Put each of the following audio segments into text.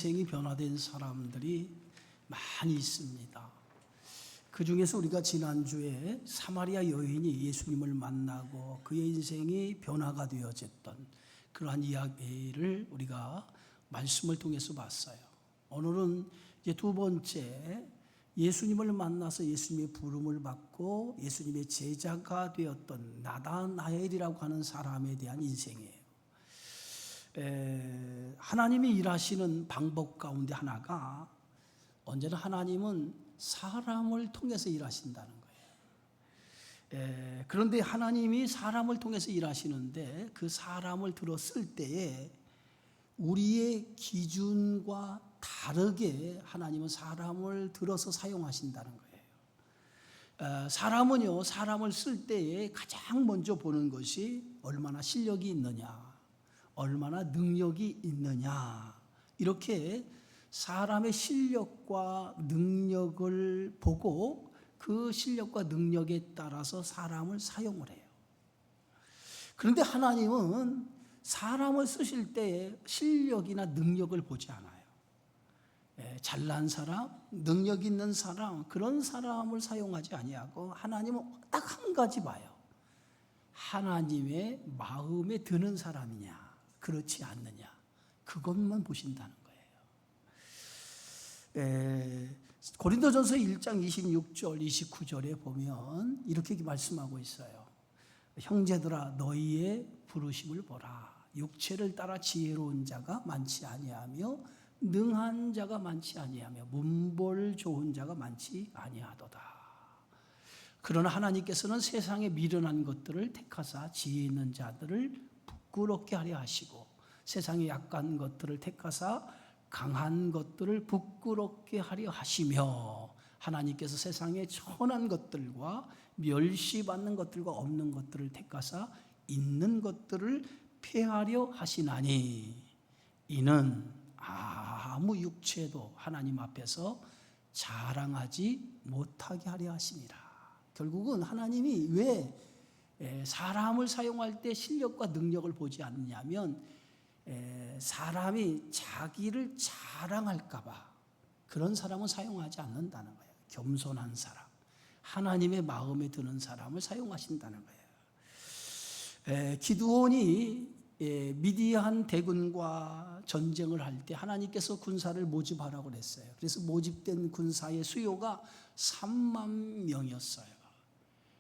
인생이 변화된 사람들이 많이 있습니다. 그 중에서 우리가 지난주에 사마리아 여인이 예수님을 만나고 그의 인생이 변화가 되어졌던 그러한 이야기를 우리가 말씀을 통해서 봤어요. 오늘은 이제 두 번째, 예수님을 만나서 예수님의 부름을 받고 예수님의 제자가 되었던 나다나엘이라고 하는 사람에 대한 인생이에요. 하나님이 일하시는 방법 가운데 하나가 언제나 하나님은 사람을 통해서 일하신다는 거예요. 그런데 하나님이 사람을 통해서 일하시는데 그 사람을 들었을 때에 우리의 기준과 다르게 하나님은 사람을 들어서 사용하신다는 거예요. 사람은요, 사람을 쓸 때에 가장 먼저 보는 것이 얼마나 실력이 있느냐, 얼마나 능력이 있느냐, 이렇게 사람의 실력과 능력을 보고 그 실력과 능력에 따라서 사람을 사용을 해요. 그런데 하나님은 사람을 쓰실 때 실력이나 능력을 보지 않아요. 잘난 사람, 능력 있는 사람, 그런 사람을 사용하지 아니하고 하나님은 딱 한 가지 봐요. 하나님의 마음에 드는 사람이냐, 그렇지 않느냐, 그것만 보신다는 거예요. 고린도전서 1장 26절 29절에 보면 이렇게 말씀하고 있어요. 형제들아, 너희의 부르심을 보라. 육체를 따라 지혜로운 자가 많지 아니하며 능한 자가 많지 아니하며 문벌 좋은 자가 많지 아니하도다. 그러나 하나님께서는 세상에 미련한 것들을 택하사 지혜 있는 자들을 부끄럽게 하려 하시고 세상에 약한 것들을 택하사 강한 것들을 부끄럽게 하려 하시며 하나님께서 세상에 천한 것들과 멸시받는 것들과 없는 것들을 택하사 있는 것들을 폐하려 하시나니 이는 아무 육체도 하나님 앞에서 자랑하지 못하게 하려 하심이라. 결국은 하나님이 왜 사람을 사용할 때 실력과 능력을 보지 않느냐면 사람이 자기를 자랑할까 봐 그런 사람은 사용하지 않는다는 거예요. 겸손한 사람, 하나님의 마음에 드는 사람을 사용하신다는 거예요. 기드온이 미디안 대군과 전쟁을 할 때 하나님께서 군사를 모집하라고 그랬어요. 그래서 모집된 군사의 수요가 3만 명이었어요.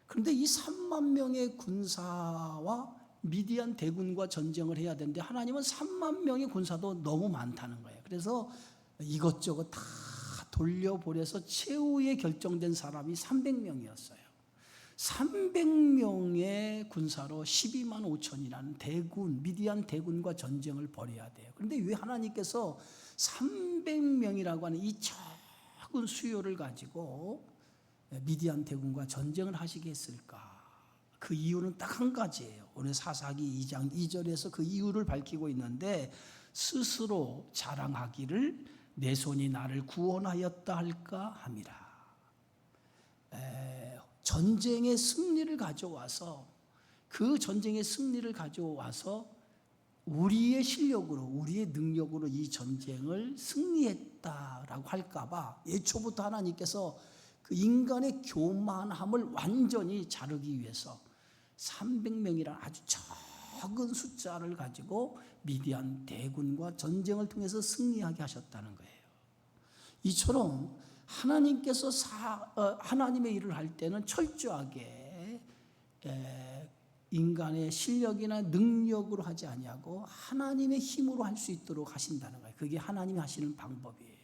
그런데 이 3만 명의 군사와 미디안 대군과 전쟁을 해야 되는데 하나님은 3만 명의 군사도 너무 많다는 거예요. 그래서 이것저것 다 돌려보내서 최후에 결정된 사람이 300명이었어요. 300명의 군사로 12만 5천이라는 대군, 미디안 대군과 전쟁을 벌여야 돼요. 그런데 왜 하나님께서 300명이라고 하는 이 적은 수요를 가지고 미디안 대군과 전쟁을 하시게 했을까? 그 이유는 딱 한 가지예요. 오늘 사사기 2장 2절에서 그 이유를 밝히고 있는데 스스로 자랑하기를 내 손이 나를 구원하였다 할까 함이라. 전쟁의 승리를 가져와서 그 전쟁의 승리를 가져와서 우리의 실력으로 우리의 능력으로 이 전쟁을 승리했다라고 할까 봐 애초부터 하나님께서 그 인간의 교만함을 완전히 자르기 위해서 300명이라는 아주 적은 숫자를 가지고 미디안 대군과 전쟁을 통해서 승리하게 하셨다는 거예요. 이처럼 하나님께서 하나님의 일을 할 때는 철저하게 인간의 실력이나 능력으로 하지 아니하고 하나님의 힘으로 할 수 있도록 하신다는 거예요. 그게 하나님이 하시는 방법이에요.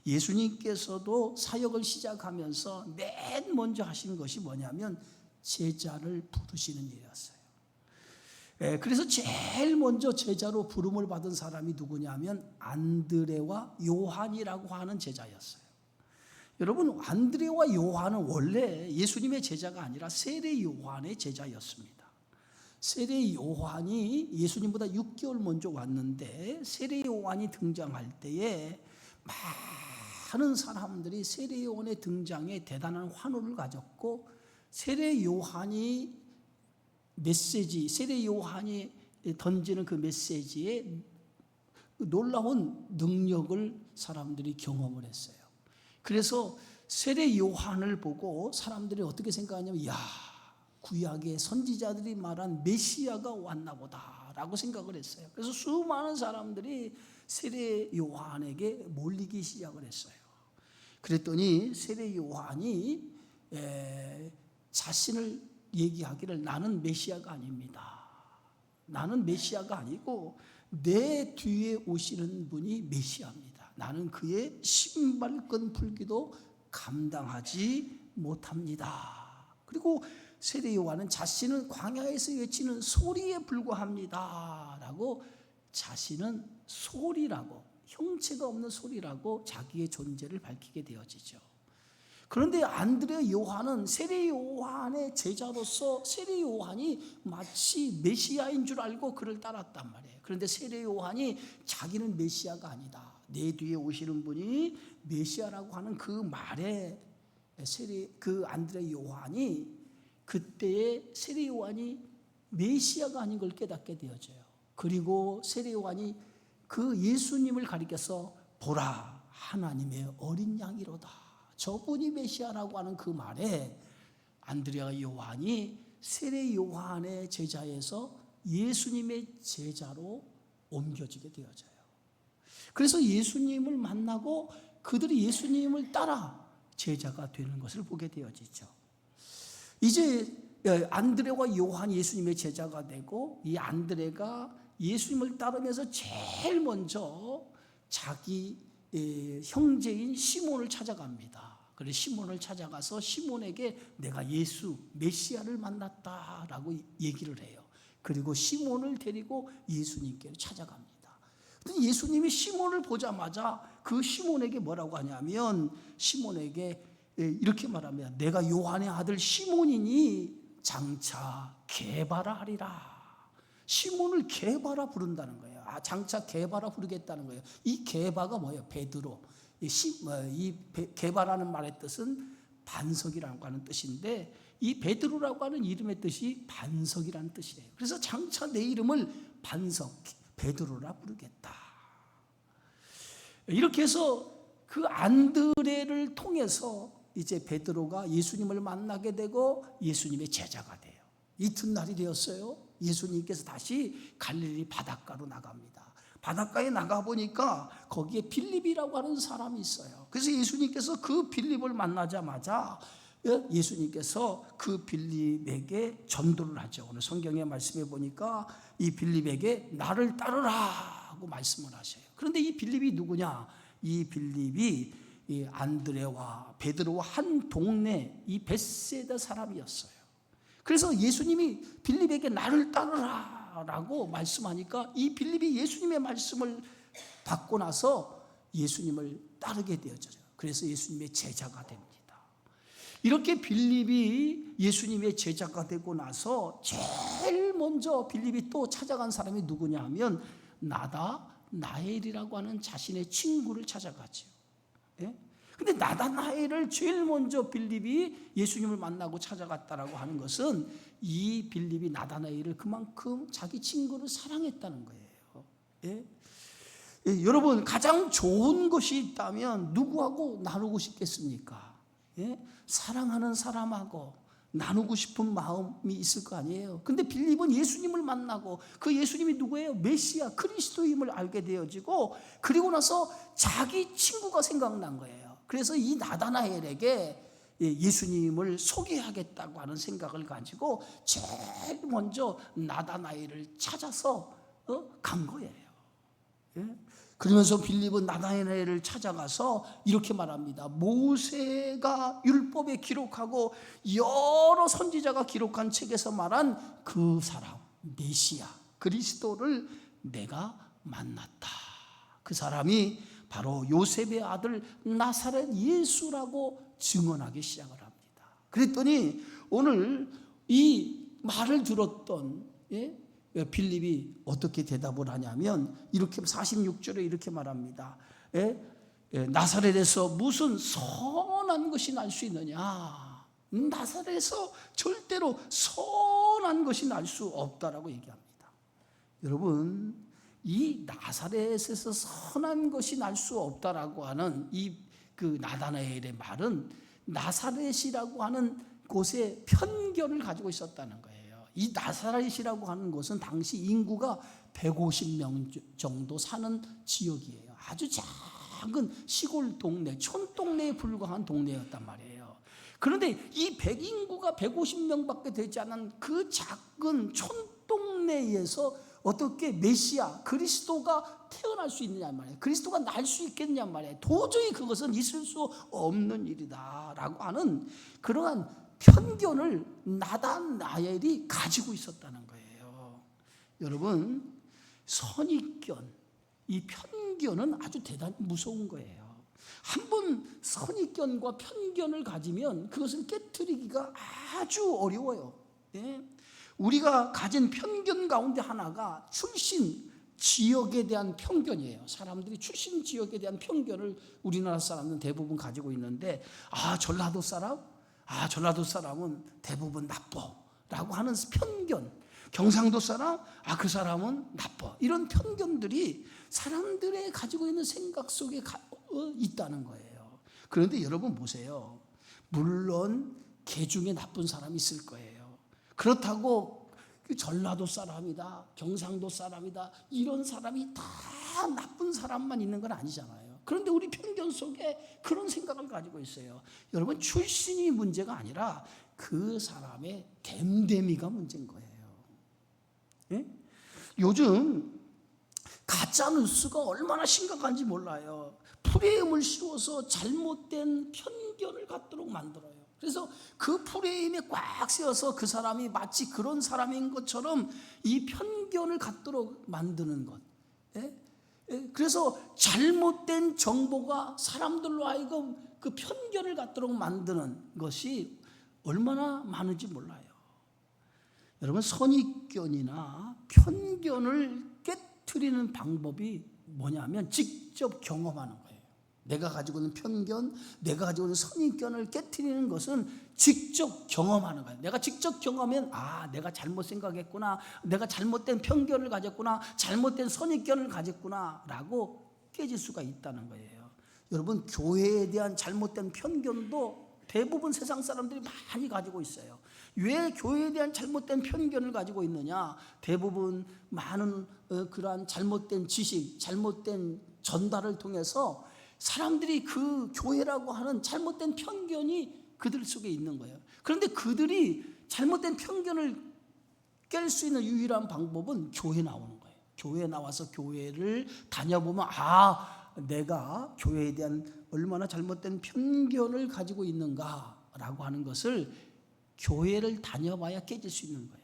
예수님께서도 사역을 시작하면서 맨 먼저 하신 것이 뭐냐면 제자를 부르시는 일이었어요. 그래서 제일 먼저 제자로 부름을 받은 사람이 누구냐면 안드레와 요한이라고 하는 제자였어요. 여러분, 안드레와 요한은 원래 예수님의 제자가 아니라 세례 요한의 제자였습니다. 세례 요한이 예수님보다 6개월 먼저 왔는데 세례 요한이 등장할 때에 많은 사람들이 세례 요한의 등장에 대단한 환호를 가졌고 세례 요한이 던지는 그 메시지에 놀라운 능력을 사람들이 경험을 했어요. 그래서 세례 요한을 보고 사람들이 어떻게 생각하냐면, 야, 구약의 선지자들이 말한 메시아가 왔나 보다라고 생각을 했어요. 그래서 수많은 사람들이 세례 요한에게 몰리기 시작을 했어요. 그랬더니 세례 요한이 자신을 얘기하기를, 나는 메시아가 아닙니다. 나는 메시아가 아니고 내 뒤에 오시는 분이 메시아입니다. 나는 그의 신발끈 풀기도 감당하지 못합니다. 그리고 세례 요한은 자신은 광야에서 외치는 소리에 불과합니다 라고, 자신은 소리라고, 형체가 없는 소리라고 자기의 존재를 밝히게 되어지죠. 그런데 안드레 요한은 세례 요한의 제자로서 세례 요한이 마치 메시아인 줄 알고 그를 따랐단 말이에요. 그런데 세례 요한이 자기는 메시아가 아니다, 내 뒤에 오시는 분이 메시아라고 하는 그 말에 그 안드레 요한이, 그때의 세례 요한이 메시아가 아닌 걸 깨닫게 되어져요. 그리고 세례 요한이 그 예수님을 가리켜서, 보라, 하나님의 어린 양이로다, 저분이 메시아라고 하는 그 말에 안드레 요한이 세례 요한의 제자에서 예수님의 제자로 옮겨지게 되어져요. 그래서 예수님을 만나고 그들이 예수님을 따라 제자가 되는 것을 보게 되어지죠. 이제 안드레와 요한이 예수님의 제자가 되고, 이 안드레가 예수님을 따르면서 제일 먼저 자기 형제인 시몬을 찾아갑니다. 그래서 시몬을 찾아가서 시몬에게 내가 예수 메시아를 만났다라고 얘기를 해요. 그리고 시몬을 데리고 예수님께로 찾아갑니다. 근데 예수님이 시몬을 보자마자 그 시몬에게 뭐라고 하냐면, 시몬에게 이렇게 말합니다. 내가 요한의 아들 시몬이니 장차 게바라 하리라. 시몬을 게바라 부른다는 거예요. 장차 게바라 부르겠다는 거예요. 이 게바가 뭐예요? 베드로. 이 게바라는 말의 뜻은 반석이라고 하는 뜻인데, 이 베드로라고 하는 이름의 뜻이 반석이라는 뜻이에요. 그래서 장차 내 이름을 반석 베드로라 부르겠다. 이렇게 해서 그 안드레를 통해서 이제 베드로가 예수님을 만나게 되고 예수님의 제자가 돼요. 이튿날이 되었어요. 예수님께서 다시 갈릴리 바닷가로 나갑니다. 바닷가에 나가보니까 거기에 빌립이라고 하는 사람이 있어요. 그래서 예수님께서 그 빌립을 만나자마자 예수님께서 그 빌립에게 전도를 하죠. 오늘 성경의 말씀에 보니까 이 빌립에게 나를 따르라 하고 말씀을 하셔요. 그런데 이 빌립이 누구냐? 이 빌립이 이 안드레와 베드로와 한 동네 이 벳세다 사람이었어요. 그래서 예수님이 빌립에게 나를 따르라 라고 말씀하니까 이 빌립이 예수님의 말씀을 받고 나서 예수님을 따르게 되어져요. 그래서 예수님의 제자가 됩니다. 이렇게 빌립이 예수님의 제자가 되고 나서 제일 먼저 빌립이 또 찾아간 사람이 누구냐 하면 나다나엘이라고 하는 자신의 친구를 찾아가죠. 예? 근데 나다나엘을 제일 먼저 빌립이 예수님을 만나고 찾아갔다라고 하는 것은 이 빌립이 나다나엘을 그만큼 자기 친구를 사랑했다는 거예요. 예? 예, 여러분, 가장 좋은 것이 있다면 누구하고 나누고 싶겠습니까? 예? 사랑하는 사람하고 나누고 싶은 마음이 있을 거 아니에요. 근데 빌립은 예수님을 만나고 그 예수님이 누구예요? 메시아 그리스도임을 알게 되어지고, 그리고 나서 자기 친구가 생각난 거예요. 그래서 이 나다나엘에게 예수님을 소개하겠다고 하는 생각을 가지고 제일 먼저 나다나엘을 찾아서 간 거예요. 예? 그러면서 빌립은 나다나엘을 찾아가서 이렇게 말합니다. 모세가 율법에 기록하고 여러 선지자가 기록한 책에서 말한 그 사람 메시아 그리스도를 내가 만났다. 그 사람이 바로 요셉의 아들 나사렛 예수라고 증언하기 시작을 합니다. 그랬더니 오늘 이 말을 들었던 빌립이 어떻게 대답을 하냐면 이렇게 46절에 이렇게 말합니다. 나사렛에서 무슨 선한 것이 날 수 있느냐? 나사렛에서 절대로 선한 것이 날 수 없다라고 얘기합니다. 여러분, 이 나사렛에서 선한 것이 날 수 없다라고 하는 그 나다나엘의 말은 나사렛이라고 하는 곳에 편견을 가지고 있었다는 거예요. 이 나사렛이라고 하는 곳은 당시 인구가 150명 정도 사는 지역이에요. 아주 작은 시골 동네, 촌동네에 불과한 동네였단 말이에요. 그런데 이 인구가 150명밖에 되지 않은 그 작은 촌동네에서 어떻게 메시아, 그리스도가 태어날 수 있느냐 말이에요. 그리스도가 날 수 있겠냐 말이에요. 도저히 그것은 있을 수 없는 일이다라고 하는 그러한 편견을 나다나엘이 가지고 있었다는 거예요. 여러분, 선입견, 이 편견은 아주 대단히 무서운 거예요. 한번 선입견과 편견을 가지면 그것을 깨트리기가 아주 어려워요. 네? 우리가 가진 편견 가운데 하나가 출신 지역에 대한 편견이에요. 사람들이 출신 지역에 대한 편견을 우리나라 사람은 대부분 가지고 있는데, 전라도 사람? 전라도 사람은 대부분 나빠 라고 하는 편견. 경상도 사람? 그 사람은 나빠. 이런 편견들이 사람들의 가지고 있는 생각 속에 있다는 거예요. 그런데 여러분 보세요. 물론 개 중에 나쁜 사람이 있을 거예요. 그렇다고 전라도 사람이다, 경상도 사람이다, 이런 사람이 다 나쁜 사람만 있는 건 아니잖아요. 그런데 우리 편견 속에 그런 생각을 가지고 있어요. 여러분, 출신이 문제가 아니라 그 사람의 됨됨이가 문제인 거예요. 예? 요즘 가짜 뉴스가 얼마나 심각한지 몰라요. 프레임을 씌워서 잘못된 편견을 갖도록 만들어요. 그래서 그 프레임에 꽉 씌워서 그 사람이 마치 그런 사람인 것처럼 이 편견을 갖도록 만드는 것. 그래서 잘못된 정보가 사람들로 하여금 그 편견을 갖도록 만드는 것이 얼마나 많은지 몰라요. 여러분, 선입견이나 편견을 깨트리는 방법이 뭐냐면 직접 경험하는 거예요. 내가 가지고 있는 편견, 내가 가지고 있는 선입견을 깨트리는 것은 직접 경험하는 거예요. 내가 직접 경험하면 내가 잘못 생각했구나, 내가 잘못된 편견을 가졌구나, 잘못된 선입견을 가졌구나 라고 깨질 수가 있다는 거예요. 여러분, 교회에 대한 잘못된 편견도 대부분 세상 사람들이 많이 가지고 있어요. 왜 교회에 대한 잘못된 편견을 가지고 있느냐? 대부분 많은 그러한 잘못된 지식, 잘못된 전달을 통해서 사람들이 그 교회라고 하는 잘못된 편견이 그들 속에 있는 거예요. 그런데 그들이 잘못된 편견을 깰 수 있는 유일한 방법은 교회에 나오는 거예요. 교회에 나와서 교회를 다녀보면 내가 교회에 대한 얼마나 잘못된 편견을 가지고 있는가라고 하는 것을 교회를 다녀봐야 깨질 수 있는 거예요.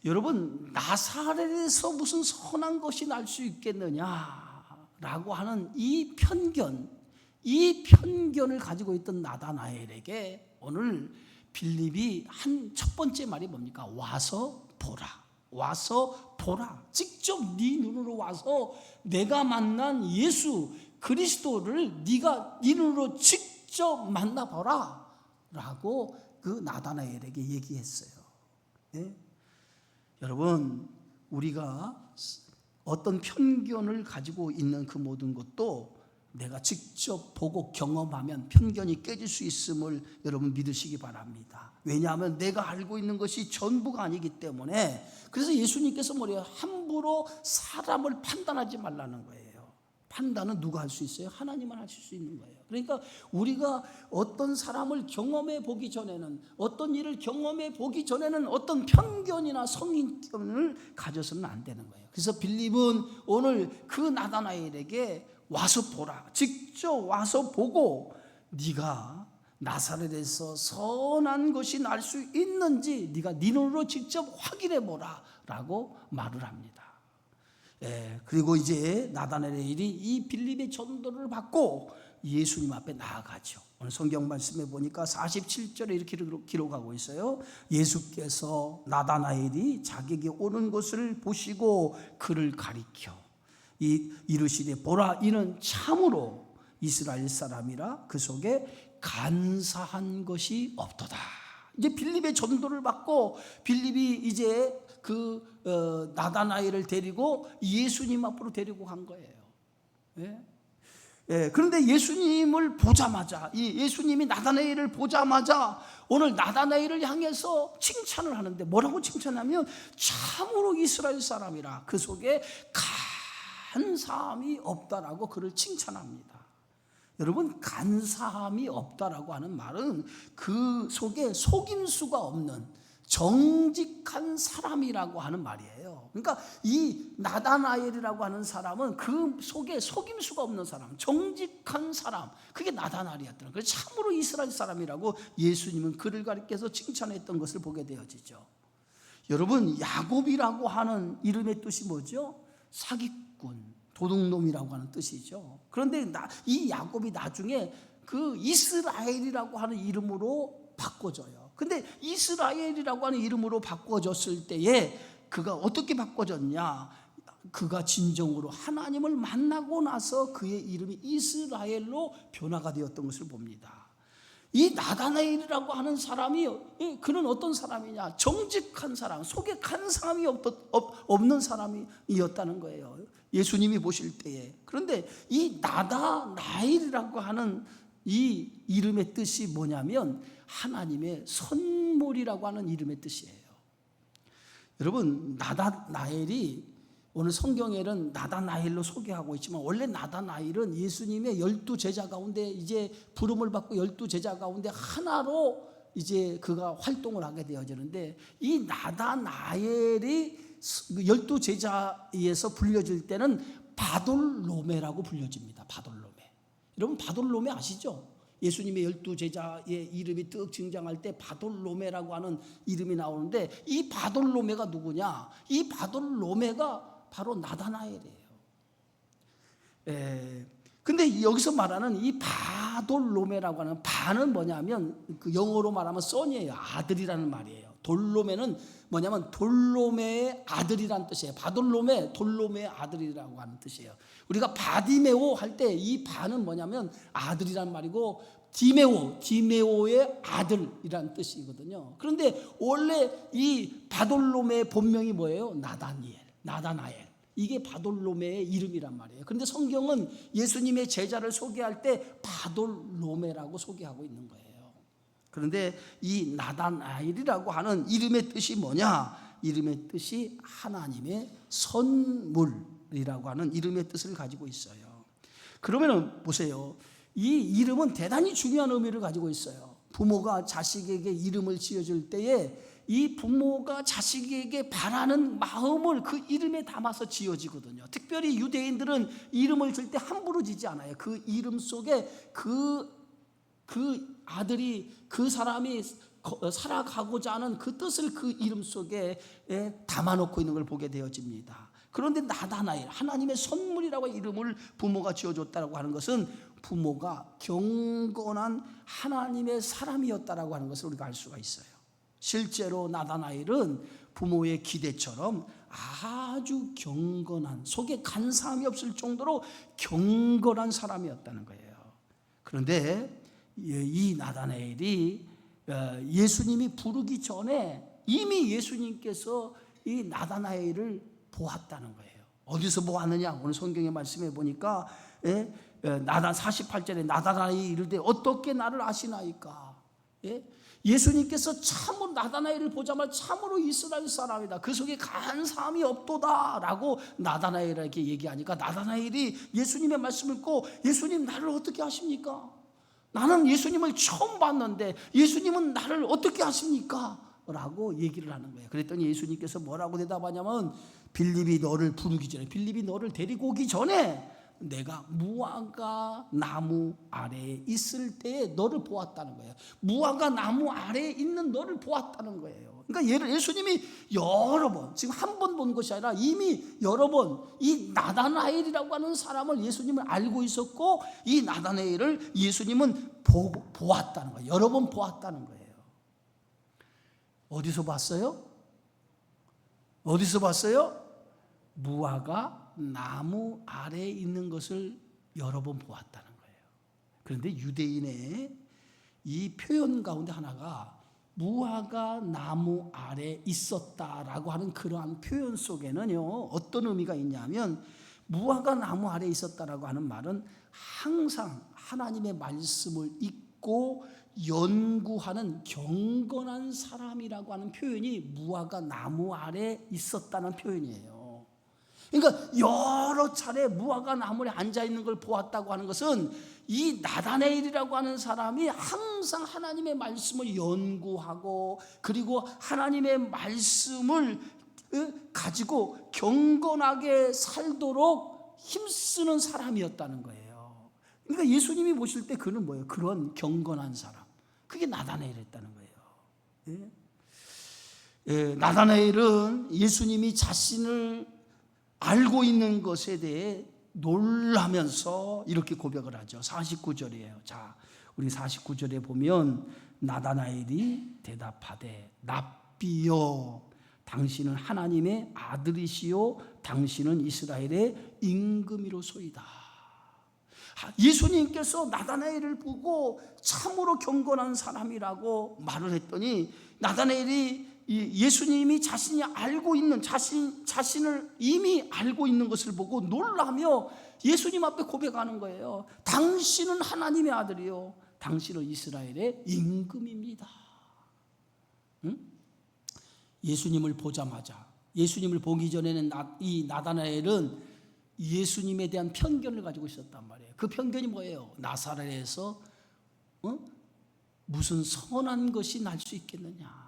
여러분, 나사렛에서 무슨 선한 것이 날 수 있겠느냐라고 하는 이 편견을 가지고 있던 나다나엘에게 오늘 빌립이 한 첫 번째 말이 뭡니까? 와서 보라. 와서 보라. 직접 네 눈으로 와서 내가 만난 예수 그리스도를 네가 네 눈으로 직접 만나보라 라고 그 나다나엘에게 얘기했어요. 네? 여러분, 우리가 어떤 편견을 가지고 있는 그 모든 것도 내가 직접 보고 경험하면 편견이 깨질 수 있음을 여러분 믿으시기 바랍니다. 왜냐하면 내가 알고 있는 것이 전부가 아니기 때문에. 그래서 예수님께서 뭐래요? 함부로 사람을 판단하지 말라는 거예요. 판단은 누가 할 수 있어요? 하나님만 하실 수 있는 거예요. 그러니까 우리가 어떤 사람을 경험해 보기 전에는, 어떤 일을 경험해 보기 전에는 어떤 편견이나 선입견을 가져서는 안 되는 거예요. 그래서 빌립은 오늘 그 나다나엘에게 와서 보라, 직접 와서 보고 네가 나사렛에서 선한 것이 날 수 있는지 네가 네 눈으로 직접 확인해 보라 라고 말을 합니다. 그리고 이제 나다나엘이 이 빌립의 전도를 받고 예수님 앞에 나아가죠. 오늘 성경 말씀에 보니까 47절에 이렇게 기록하고 있어요. 예수께서 나다나엘이 자기에게 오는 것을 보시고 그를 가리켜 이르시되 보라, 이는 참으로 이스라엘 사람이라 그 속에 간사한 것이 없도다. 이제 빌립의 전도를 받고 빌립이 이제 나다나엘을 데리고 예수님 앞으로 데리고 간 거예요. 예? 예, 그런데 예수님을 보자마자, 이 예수님이 나다나엘을 보자마자 오늘 나다나엘을 향해서 칭찬을 하는데 뭐라고 칭찬하면 참으로 이스라엘 사람이라 그 속에 간사함이 없다라고 그를 칭찬합니다. 여러분, 간사함이 없다라고 하는 말은 그 속에 속임수가 없는 정직한 사람이라고 하는 말이에요. 그러니까 이 나다나엘이라고 하는 사람은 그 속에 속임수가 없는 사람, 정직한 사람, 그게 나다나엘이었더라고요. 그래서 참으로 이스라엘 사람이라고 예수님은 그를 가리켜서 칭찬했던 것을 보게 되어지죠. 여러분, 야곱이라고 하는 이름의 뜻이 뭐죠? 사기꾼, 도둑놈이라고 하는 뜻이죠. 그런데 이 야곱이 나중에 그 이스라엘이라고 하는 이름으로 바꿔져요. 근데 이스라엘이라고 하는 이름으로 바꿔졌을 때에 그가 어떻게 바꿔졌냐? 그가 진정으로 하나님을 만나고 나서 그의 이름이 이스라엘로 변화가 되었던 것을 봅니다. 이 나다나엘이라고 하는 사람이, 그는 어떤 사람이냐? 정직한 사람, 속에 간사함이 없는 사람이었다는 거예요, 예수님이 보실 때에. 그런데 이 나다나엘이라고 하는 이 이름의 뜻이 뭐냐면 하나님의 선물이라고 하는 이름의 뜻이에요. 여러분, 나다나엘이 오늘 성경에는 나다나엘로 소개하고 있지만 원래 나다나엘은 예수님의 12제자 가운데 이제 부름을 받고 12제자 가운데 하나로 이제 그가 활동을 하게 되어지는데, 이 나다나엘이 12제자에서 불려질 때는 바돌로메라고 불려집니다. 바돌로메. 여러분, 바돌로메 아시죠? 예수님의 12제자의 이름이 뜩 등장할 때 바돌로메라고 하는 이름이 나오는데, 이 바돌로메가 누구냐? 이 바돌로메가 바로 나다나엘이에요. 근데 여기서 말하는 이 바돌로메라고 하는 바는 뭐냐면 그 영어로 말하면 son이에요. 아들이라는 말이에요. 돌로메는 뭐냐면 돌로메의 아들이라는 뜻이에요. 바돌로메, 돌로메의 아들이라고 하는 뜻이에요. 우리가 바디메오 할 때 이 바는 뭐냐면 아들이란 말이고, 디메오의 아들이란 뜻이거든요. 그런데 원래 이 바돌로메의 본명이 뭐예요? 나다나엘. 이게 바돌로메의 이름이란 말이에요. 그런데 성경은 예수님의 제자를 소개할 때 바돌로메라고 소개하고 있는 거예요. 그런데 이 나다나엘이라고 하는 이름의 뜻이 뭐냐? 이름의 뜻이 하나님의 선물이라고 하는 이름의 뜻을 가지고 있어요. 그러면 보세요. 이 이름은 대단히 중요한 의미를 가지고 있어요. 부모가 자식에게 이름을 지어줄 때에 이 부모가 자식에게 바라는 마음을 그 이름에 담아서 지어지거든요. 특별히 유대인들은 이름을 줄 때 함부로 지지 않아요. 그 이름 속에 그 아들이, 그 사람이 살아가고자 하는 그 뜻을 그 이름 속에 담아놓고 있는 걸 보게 되어집니다. 그런데 나다나엘, 하나님의 선물이라고 이름을 부모가 지어줬다고 하는 것은 부모가 경건한 하나님의 사람이었다라고 하는 것을 우리가 알 수가 있어요. 실제로 나다나엘은 부모의 기대처럼 아주 경건한, 속에 간사함이 없을 정도로 경건한 사람이었다는 거예요. 그런데 이 나다나엘이 예수님이 부르기 전에 이미 예수님께서 이 나다나엘을 보았다는 거예요. 어디서 보았느냐? 오늘 성경의 말씀에 보니까 48절에 나다나엘이 이르되 어떻게 나를 아시나이까? 예수님께서 참으로 나다나엘을 보자마자 참으로 이스라엘 사람이다, 그 속에 간사함이 없도다 라고 나다나엘에게 얘기하니까 나다나엘이 예수님의 말씀을 듣고, 예수님 나를 어떻게 아십니까? 나는 예수님을 처음 봤는데 예수님은 나를 어떻게 아십니까? 라고 얘기를 하는 거예요. 그랬더니 예수님께서 뭐라고 대답하냐면, 빌립이 너를 부르기 전에, 빌립이 너를 데리고 오기 전에 내가 무화과 나무 아래에 있을 때에 너를 보았다는 거예요. 무화과 나무 아래에 있는 너를 보았다는 거예요. 그러니까 예수님이 여러 번, 지금 한 번 본 것이 아니라 이미 여러 번 이 나다나엘이라고 하는 사람을 예수님을 알고 있었고, 이 나다나엘을 예수님은 보았다는 거예요. 여러 번 보았다는 거예요. 어디서 봤어요? 어디서 봤어요? 무화과 나무 아래에 있는 것을 여러 번 보았다는 거예요. 그런데 유대인의 이 표현 가운데 하나가 무화과 나무 아래 있었다라고 하는 그러한 표현 속에는요, 어떤 의미가 있냐면, 무화과 나무 아래 있었다라고 하는 말은 항상 하나님의 말씀을 읽고 연구하는 경건한 사람이라고 하는 표현이 무화과 나무 아래 있었다는 표현이에요. 그러니까 여러 차례 무화과 나무에 앉아 있는 걸 보았다고 하는 것은 이 나다네일이라고 하는 사람이 항상 하나님의 말씀을 연구하고, 그리고 하나님의 말씀을 가지고 경건하게 살도록 힘쓰는 사람이었다는 거예요. 그러니까 예수님이 보실 때 그는 뭐예요? 그런 경건한 사람, 그게 나다네일이었다는 거예요. 나다네일은 예수님이 자신을 알고 있는 것에 대해 놀라면서 이렇게 고백을 하죠. 49절이에요. 자, 우리 49절에 보면 나다나엘이 대답하되 랍비여, 당신은 하나님의 아들이시요 당신은 이스라엘의 임금이로소이다. 예수님께서 나다나엘을 보고 참으로 경건한 사람이라고 말을 했더니, 나다나엘이 예수님이 자신이 알고 있는 자신을 이미 알고 있는 것을 보고 놀라며 예수님 앞에 고백하는 거예요. 당신은 하나님의 아들이요 당신은 이스라엘의 임금입니다. 응? 예수님을 보자마자, 예수님을 보기 전에는 이 나다나엘은 예수님에 대한 편견을 가지고 있었단 말이에요. 그 편견이 뭐예요? 나사렛에서 무슨 선한 것이 날 수 있겠느냐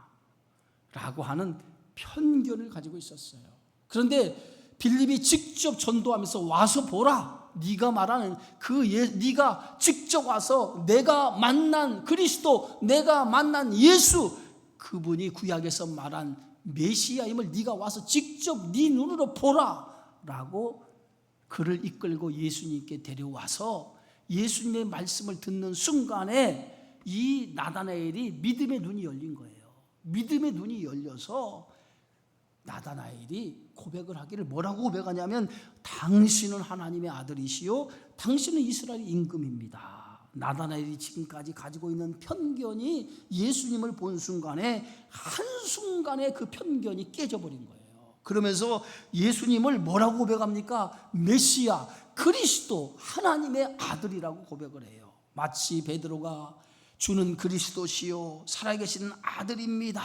라고 하는 편견을 가지고 있었어요. 그런데 빌립이 직접 전도하면서 와서 보라, 네가 말하는 네가 직접 와서 내가 만난 그리스도, 내가 만난 예수, 그분이 구약에서 말한 메시아임을 네가 와서 직접 네 눈으로 보라 라고 그를 이끌고 예수님께 데려와서 예수님의 말씀을 듣는 순간에 이 나다나엘이 믿음의 눈이 열린 거예요. 믿음의 눈이 열려서 나다나엘이 고백을 하기를, 뭐라고 고백하냐면 당신은 하나님의 아들이시요 당신은 이스라엘 임금입니다. 나다나엘이 지금까지 가지고 있는 편견이 예수님을 본 순간에 한순간에 그 편견이 깨져버린 거예요. 그러면서 예수님을 뭐라고 고백합니까? 메시아, 그리스도, 하나님의 아들이라고 고백을 해요. 마치 베드로가 주는 그리스도시요 살아계신 아들입니다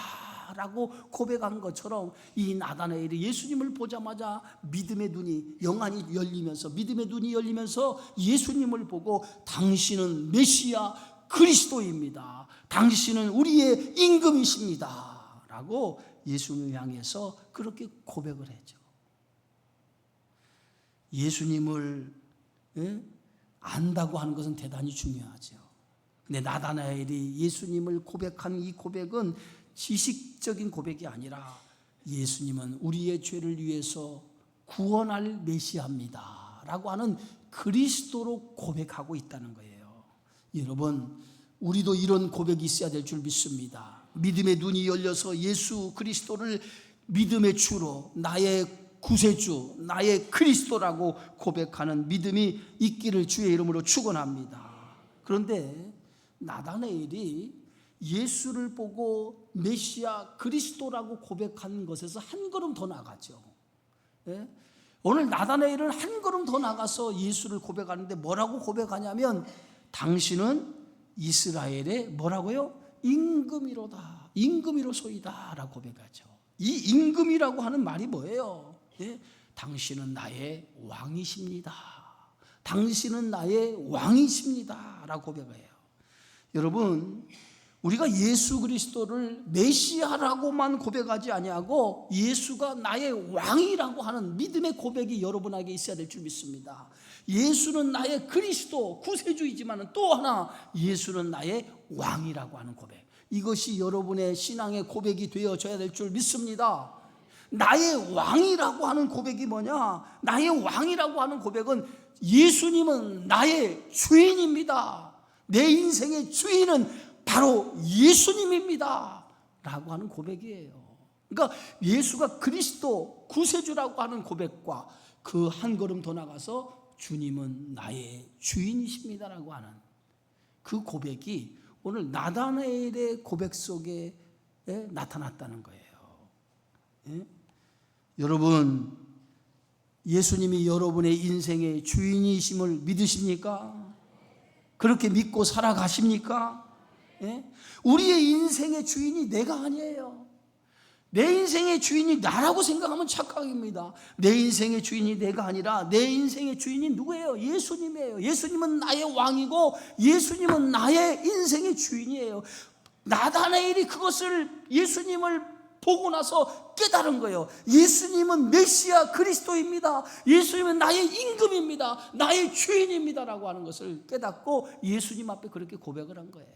라고 고백한 것처럼 이 나다나엘이 예수님을 보자마자 믿음의 눈이 영안이 열리면서, 믿음의 눈이 열리면서 예수님을 보고 당신은 메시아 그리스도입니다, 당신은 우리의 임금이십니다 라고 예수님을 향해서 그렇게 고백을 했죠. 예수님을 안다고 하는 것은 대단히 중요하죠. 근데 나다나엘이 예수님을 고백한 이 고백은 지식적인 고백이 아니라 예수님은 우리의 죄를 위해서 구원할 메시아입니다 라고 하는 그리스도로 고백하고 있다는 거예요. 여러분, 우리도 이런 고백이 있어야 될 줄 믿습니다. 믿음의 눈이 열려서 예수 그리스도를 믿음의 주로, 나의 구세주, 나의 그리스도라고 고백하는 믿음이 있기를 주의 이름으로 축원합니다. 그런데 나다나엘이 예수를 보고 메시아 그리스도라고 고백한 것에서 한 걸음 더 나가죠. 오늘 나다나엘은 한 걸음 더 나가서 예수를 고백하는데 뭐라고 고백하냐면 당신은 이스라엘의 뭐라고요? 임금이로다, 임금이로소이다 라고 고백하죠. 이 임금이라고 하는 말이 뭐예요? 당신은 나의 왕이십니다, 당신은 나의 왕이십니다 라고 고백해요. 여러분, 우리가 예수 그리스도를 메시아라고만 고백하지 아니하고 예수가 나의 왕이라고 하는 믿음의 고백이 여러분에게 있어야 될 줄 믿습니다. 예수는 나의 그리스도 구세주이지만 또 하나 예수는 나의 왕이라고 하는 고백, 이것이 여러분의 신앙의 고백이 되어져야 될 줄 믿습니다. 나의 왕이라고 하는 고백이 뭐냐? 나의 왕이라고 하는 고백은 예수님은 나의 주인입니다, 내 인생의 주인은 바로 예수님입니다 라고 하는 고백이에요. 그러니까 예수가 그리스도 구세주라고 하는 고백과 그 한 걸음 더 나가서 주님은 나의 주인이십니다 라고 하는 그 고백이 오늘 나다나엘의 고백 속에 나타났다는 거예요. 예? 여러분, 예수님이 여러분의 인생의 주인이심을 믿으십니까? 그렇게 믿고 살아가십니까? 예? 우리의 인생의 주인이 내가 아니에요. 내 인생의 주인이 나라고 생각하면 착각입니다. 내 인생의 주인이 내가 아니라 내 인생의 주인이 누구예요? 예수님이에요. 예수님은 나의 왕이고 예수님은 나의 인생의 주인이에요. 나다나엘이 그것을 예수님을 보고 나서 깨달은 거예요. 예수님은 메시아 그리스도입니다. 예수님은 나의 임금입니다. 나의 주인입니다 라고 하는 것을 깨닫고 예수님 앞에 그렇게 고백을 한 거예요.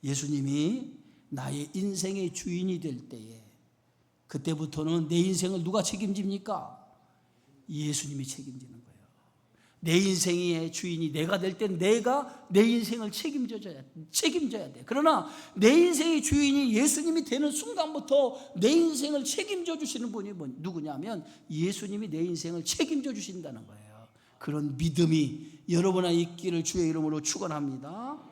예수님이 나의 인생의 주인이 될 때에 그때부터는 내 인생을 누가 책임집니까? 예수님이 책임지는 거예요. 내 인생의 주인이 내가 될 때 내가 내 인생을 책임져야 돼. 그러나 내 인생의 주인이 예수님이 되는 순간부터 내 인생을 책임져 주시는 분이 누구냐면 예수님이 내 인생을 책임져 주신다는 거예요. 그런 믿음이 여러분 안에 있기를 주의 이름으로 축원합니다.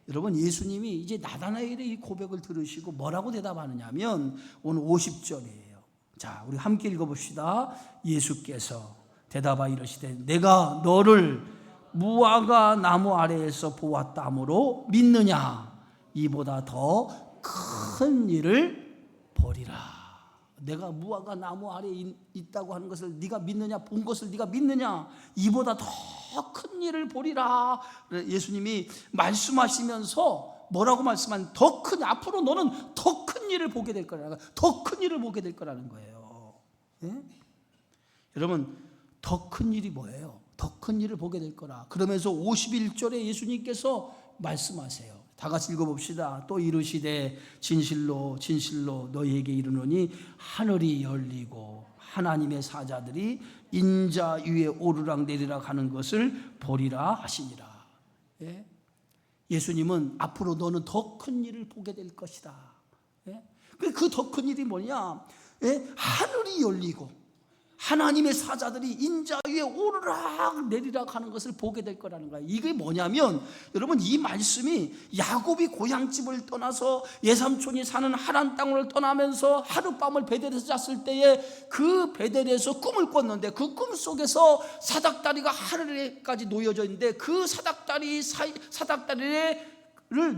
여러분, 예수님이 이제 나다나엘의 이 고백을 들으시고 뭐라고 대답하느냐면 오늘 50절이에요. 자, 우리 함께 읽어봅시다. 예수께서 대답하여 이르시되 내가 너를 무화과 나무 아래에서 보았다므로 믿느냐? 이보다 더 큰 일을 보리라. 내가 무화과 나무 아래에 있다고 하는 것을 네가 믿느냐? 본 것을 네가 믿느냐? 이보다 더 큰 일을 보리라. 예수님이 말씀하시면서 뭐라고 말씀한? 더 큰, 앞으로 너는 더 큰 일을 보게 될 거라는, 더 큰 일을 보게 될 거라는 거예요. 예? 여러분, 더 큰 일이 뭐예요? 더 큰 일을 보게 될 거라. 그러면서 51절에 예수님께서 말씀하세요. 다 같이 읽어봅시다. 또 이르시되 진실로 진실로 너희에게 이르노니 하늘이 열리고 하나님의 사자들이 인자 위에 오르락 내리락 하는 것을 보리라 하시니라. 예? 예수님은 앞으로 너는 더 큰 일을 보게 될 것이다. 예? 그 더 큰 일이 뭐냐? 예? 하늘이 열리고 하나님의 사자들이 인자 위에 오르락 내리락 하는 것을 보게 될 거라는 거예요. 이게 뭐냐면 여러분, 이 말씀이 야곱이 고향집을 떠나서 예삼촌이 사는 하란 땅을 떠나면서 하룻밤을 베델에서 잤을 때에 그 베델에서 꿈을 꿨는데 그 꿈 속에서 사닥다리가 하늘에까지 놓여져 있는데 그 사닥다리를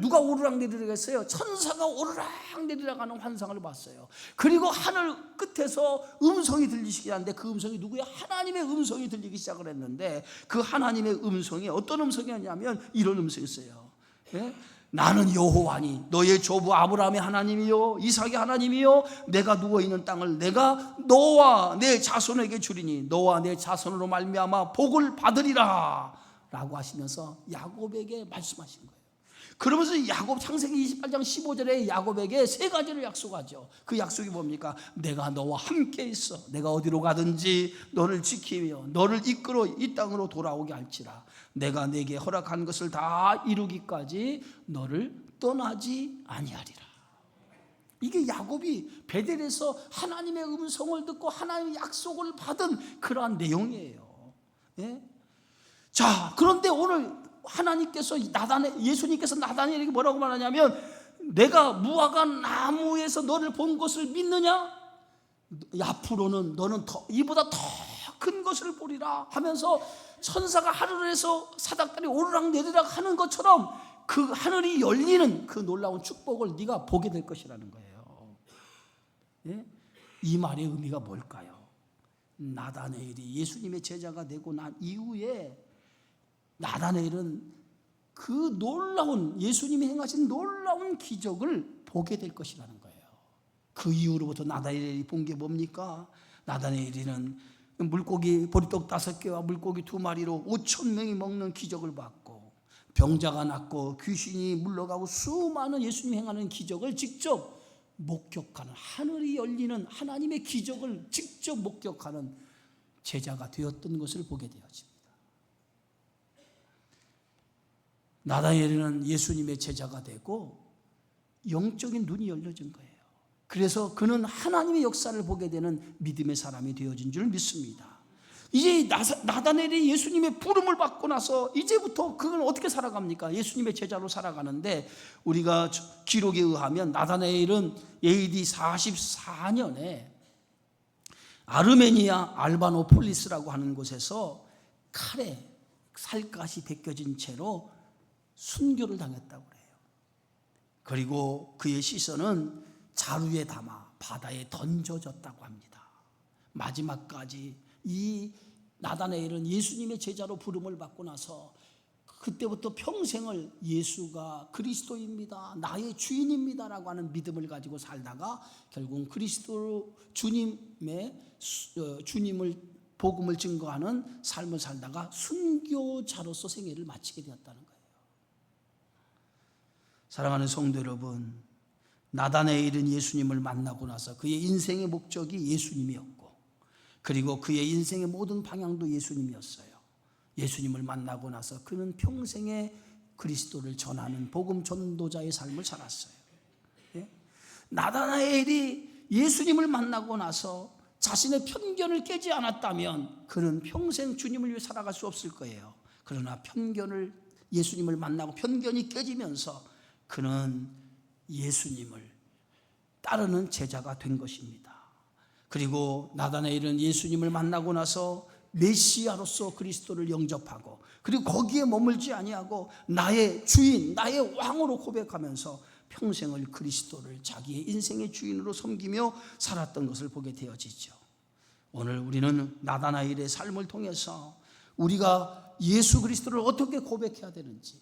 누가 오르락내리락 했어요? 천사가 오르락내리락 하는 환상을 봤어요. 그리고 하늘 끝에서 음성이 들리시긴 한데 그 음성이 누구야? 하나님의 음성이 들리기 시작을 했는데 그 하나님의 음성이 어떤 음성이었냐면 이런 음성이었어요. 예? 나는 여호와니 너의 조부 아브라함의 하나님이요 이삭의 하나님이요 내가 누워있는 땅을 내가 너와 내 자손에게 주리니 너와 내 자손으로 말미암아 복을 받으리라 라고 하시면서 야곱에게 말씀하신 거예요. 그러면서 야곱 창세기 28장 15절에 야곱에게 세 가지를 약속하죠. 그 약속이 뭡니까? 내가 너와 함께 있어. 내가 어디로 가든지 너를 지키며 너를 이끌어 이 땅으로 돌아오게 할지라. 내가 내게 허락한 것을 다 이루기까지 너를 떠나지 아니하리라. 이게 야곱이 베델에서 하나님의 음성을 듣고 하나님의 약속을 받은 그러한 내용이에요. 예? 자, 그런데 오늘 하나님께서 예수님께서 나다나엘에게 뭐라고 말하냐면 내가 무화과 나무에서 너를 본 것을 믿느냐? 앞으로는 너는 이보다 더 큰 것을 보리라 하면서 천사가 하늘에서 사닥다리 오르락 내리락 하는 것처럼 그 하늘이 열리는 그 놀라운 축복을 네가 보게 될 것이라는 거예요. 예? 이 말의 의미가 뭘까요? 나다나엘이 예수님의 제자가 되고 난 이후에 나다나엘은 그 놀라운 예수님이 행하신 놀라운 기적을 보게 될 것이라는 거예요. 그 이후로부터 나다나엘이 본 게 뭡니까? 나다나엘이는 물고기 보리떡 5개와 물고기 2마리로 5,000명이 먹는 기적을 봤고 병자가 낫고 귀신이 물러가고 수많은 예수님이 행하는 기적을 직접 목격하는, 하늘이 열리는 하나님의 기적을 직접 목격하는 제자가 되었던 것을 보게 되어집니다. 나다나엘은 예수님의 제자가 되고 영적인 눈이 열려진 거예요. 그래서 그는 하나님의 역사를 보게 되는 믿음의 사람이 되어진 줄 믿습니다. 이제 나다나엘이 예수님의 부름을 받고 나서 이제부터 그건 어떻게 살아갑니까? 예수님의 제자로 살아가는데, 우리가 기록에 의하면 나다나엘은 AD 44년에 아르메니아 알바노폴리스라고 하는 곳에서 칼에 살갗이 벗겨진 채로 순교를 당했다고 그래요. 그리고 그의 시선은 자루에 담아 바다에 던져졌다고 합니다. 마지막까지 이 나다나엘은 예수님의 제자로 부름을 받고 나서 그때부터 평생을 예수가 그리스도입니다, 나의 주인입니다라고 하는 믿음을 가지고 살다가 결국 그리스도 주님을 복음을 증거하는 삶을 살다가 순교자로서 생애를 마치게 되었다는 거예요. 사랑하는 성도 여러분, 나다나엘은 예수님을 만나고 나서 그의 인생의 목적이 예수님이었고, 그리고 그의 인생의 모든 방향도 예수님이었어요. 예수님을 만나고 나서 그는 평생에 그리스도를 전하는 복음 전도자의 삶을 살았어요. 나다나엘이 예수님을 만나고 나서 자신의 편견을 깨지 않았다면 그는 평생 주님을 위해 살아갈 수 없을 거예요. 그러나 예수님을 만나고 편견이 깨지면서 그는 예수님을 따르는 제자가 된 것입니다. 그리고 나다나엘은 예수님을 만나고 나서 메시아로서 그리스도를 영접하고, 그리고 거기에 머물지 아니하고 나의 주인, 나의 왕으로 고백하면서 평생을 그리스도를 자기의 인생의 주인으로 섬기며 살았던 것을 보게 되어지죠. 오늘 우리는 나다나엘의 삶을 통해서 우리가 예수 그리스도를 어떻게 고백해야 되는지,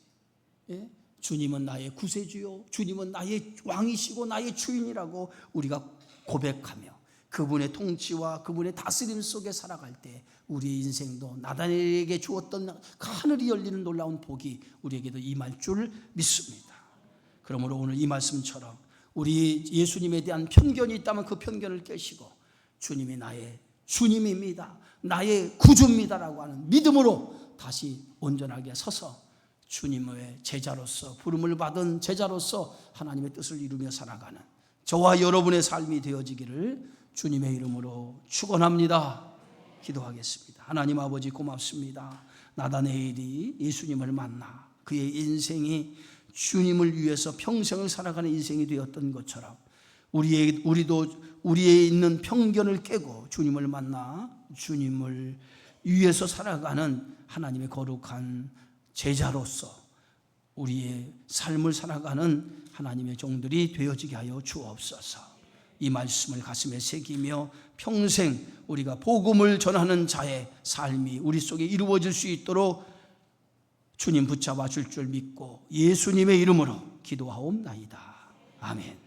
주님은 나의 구세주요, 주님은 나의 왕이시고 나의 주인이라고 우리가 고백하며 그분의 통치와 그분의 다스림 속에 살아갈 때 우리의 인생도 나다나엘에게 주었던 하늘이 열리는 놀라운 복이 우리에게도 임할 줄 믿습니다. 그러므로 오늘 이 말씀처럼 우리 예수님에 대한 편견이 있다면 그 편견을 깨시고 주님이 나의 주님입니다, 나의 구주입니다라고 하는 믿음으로 다시 온전하게 서서 주님의 제자로서, 부름을 받은 제자로서 하나님의 뜻을 이루며 살아가는 저와 여러분의 삶이 되어지기를 주님의 이름으로 축원합니다. 기도하겠습니다. 하나님 아버지, 고맙습니다. 나다나엘이 예수님을 만나 그의 인생이 주님을 위해서 평생을 살아가는 인생이 되었던 것처럼 우리도 우리의 있는 편견을 깨고 주님을 만나 주님을 위해서 살아가는 하나님의 거룩한 제자로서 우리의 삶을 살아가는 하나님의 종들이 되어지게 하여 주옵소서. 이 말씀을 가슴에 새기며 평생 우리가 복음을 전하는 자의 삶이 우리 속에 이루어질 수 있도록 주님 붙잡아 줄 줄 믿고 예수님의 이름으로 기도하옵나이다. 아멘.